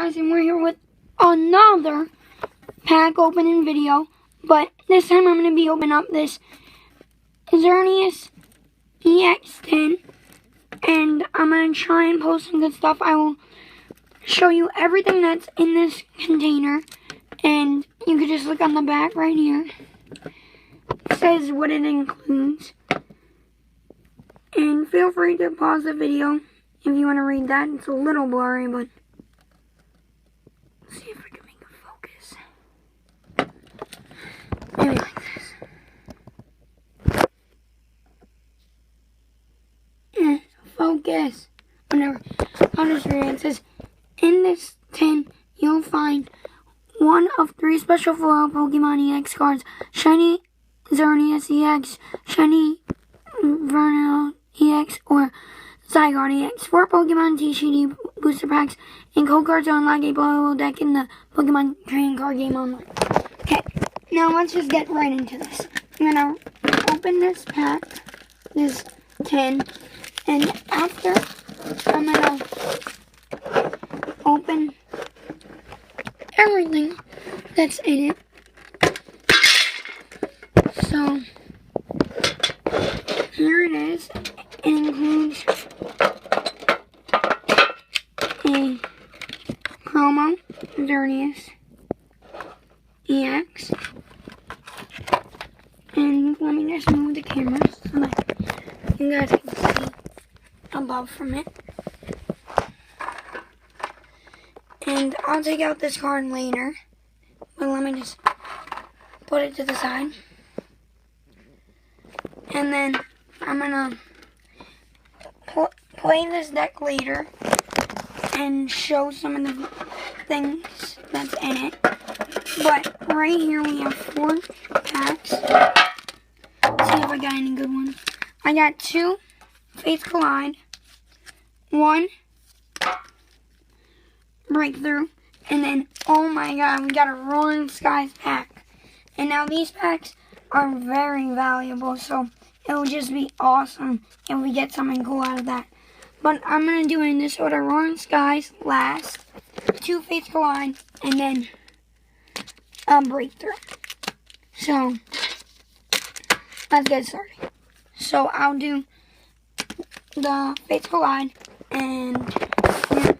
guys, and we're here with another pack opening video, but this time I'm going to be opening up this Xerneas EX10, and I'm going to try and post some good stuff. I will show you everything that's in this container, and you can just look on the back right here. It says what it includes, and feel free to pause the video if you want to read that. It's a little blurry, but let's see if I can make it focus. Maybe like this. Focus. Whatever. I'll just read it. It says, in this tin, you'll find one of 3 special foil Pokemon EX cards: Shiny Xerneas EX, Shiny Vernal EX, or Zygarde EX. 4 Pokemon TCG booster packs and code cards to unlock a playable deck in the Pokemon trading card game online. Okay, now let's just get right into this. I'm gonna open this pack, this tin, and after I'm gonna open everything that's in it. So here it is. It includes a promo Xerneas EX, and let me just move the camera so that you guys can see above from it. And I'll take out this card later, but let me just put it to the side. And then I'm gonna play this deck later and show some of the things that's in it. But right here we have 4 packs. Let's see if I got any good ones. I got 2 Fates Collide, 1 Breakthrough, and then, oh my god, we got a Roaring Skies pack. And now these packs are very valuable, so it will just be awesome if we get something cool out of that. But I'm going to do it in this order: Roaring Skies last, 2 Fates Collide, and then Breakthrough. So let's get started. So I'll do the Fates Collide, and here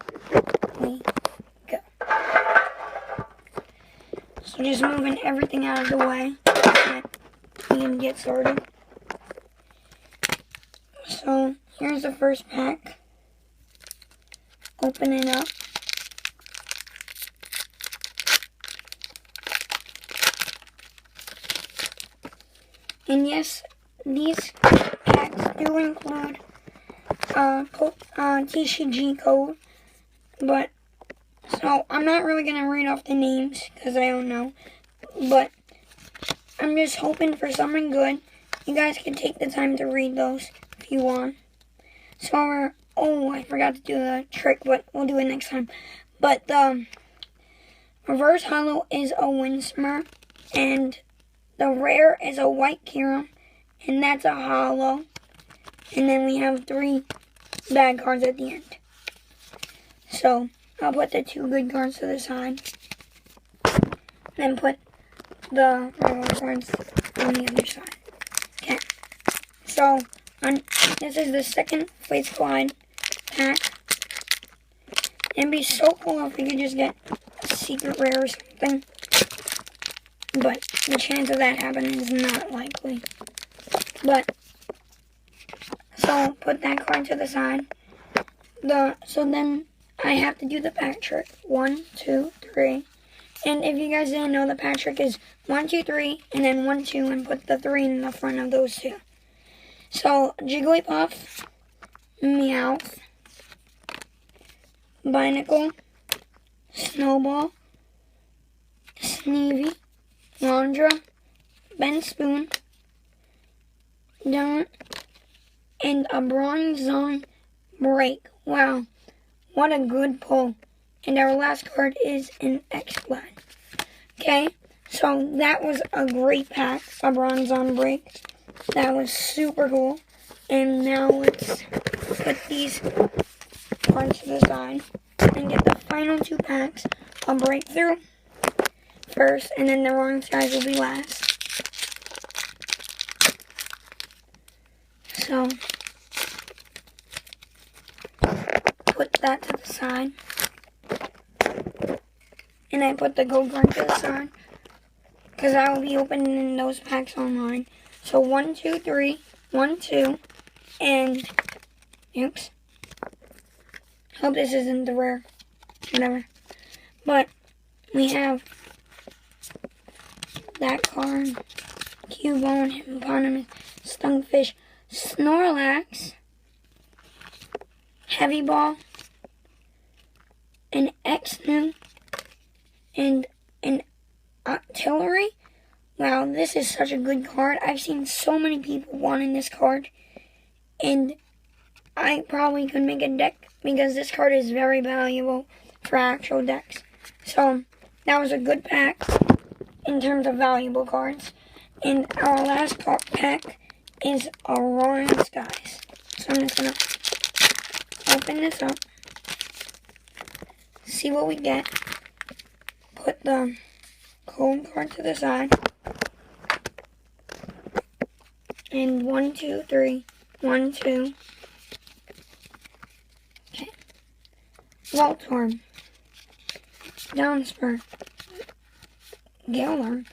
we go. So just moving everything out of the way so we can get started. So here's the first pack. Open it up. And yes, these packs do include TCG code, but so I'm not really going to read off the names because I don't know, but I'm just hoping for something good. You guys can take the time to read those if you want. So oh, I forgot to do the trick, but we'll do it next time. But the reverse holo is a Windsmurf, and the rare is a White Kyurem, and that's a holo. And then we have 3 bad cards at the end. So I'll put the 2 good cards to the side, then put the regular cards on the other side. Okay. So this is the second Fates Collide pack. It'd be so cool if we could just get a secret rare or something, but the chance of that happening is not likely. But so put that card to the side. So then I have to do the pack trick. 1, 2, 3. And if you guys didn't know, the pack trick is 1, 2, 3, and then 1, 2, and put the 3 in the front of those 2. So Jigglypuff, Meowth, Binacle, Snowball, Sneevee, Londra, Benspoon, Don't, and a Bronzong Break. Wow, what a good pull. And our last card is an X-Blad. Okay, so that was a great pack, a Bronzong Break. That was super cool. And now let's put these cards to the side and get the final 2 packs, I'll break through first, and then the wrong size will be last. So, put that to the side. And I put the gold card to the side, because I will be opening those packs online. So 1, 2, 3, 1, 2, and oops. Hope this isn't the rare. Whatever. But we have that card. Cubone, Hippopotamus, Stunfish, Snorlax, Heavy Ball, an Exnu, and an Artillery. Wow, this is such a good card. I've seen so many people wanting this card, and I probably could make a deck because this card is very valuable for actual decks. So that was a good pack in terms of valuable cards. And our last pack is Roaring Skies. So I'm just going to open this up, see what we get, put the cold card to the side, and 1, 2, 3, 1, 2. Okay. Voltorb, Downspur, Galar.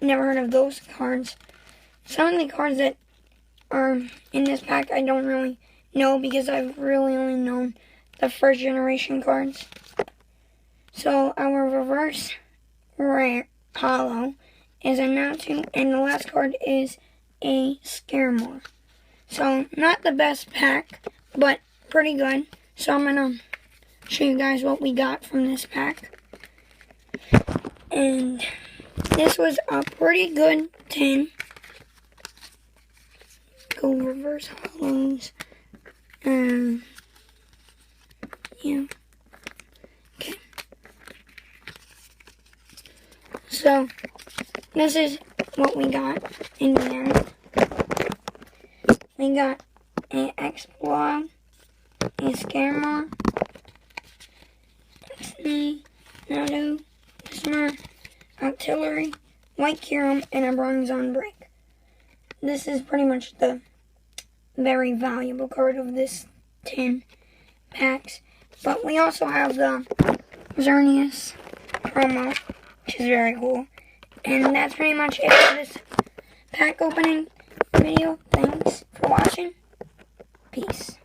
Never heard of those cards. Some of the cards that are in this pack I don't really know because I've really only known the first generation cards. So our reverse rare hollow is a Natu, and the last card is a Scaramore. So not the best pack, but pretty good. So I'm gonna show you guys what we got from this pack. And this was a pretty good tin. Go reverse hollows. Yeah. Okay. So this is what we got in the end. We got an X-Blob, a Scaramore, Xnee, Natu, Smurf, Artillery, White Kyurem, and a Bronzong Break. This is pretty much the very valuable card of this 10 packs. But we also have the Xerneas promo, which is very cool. And that's pretty much it for this pack opening video. Thanks for watching. Peace.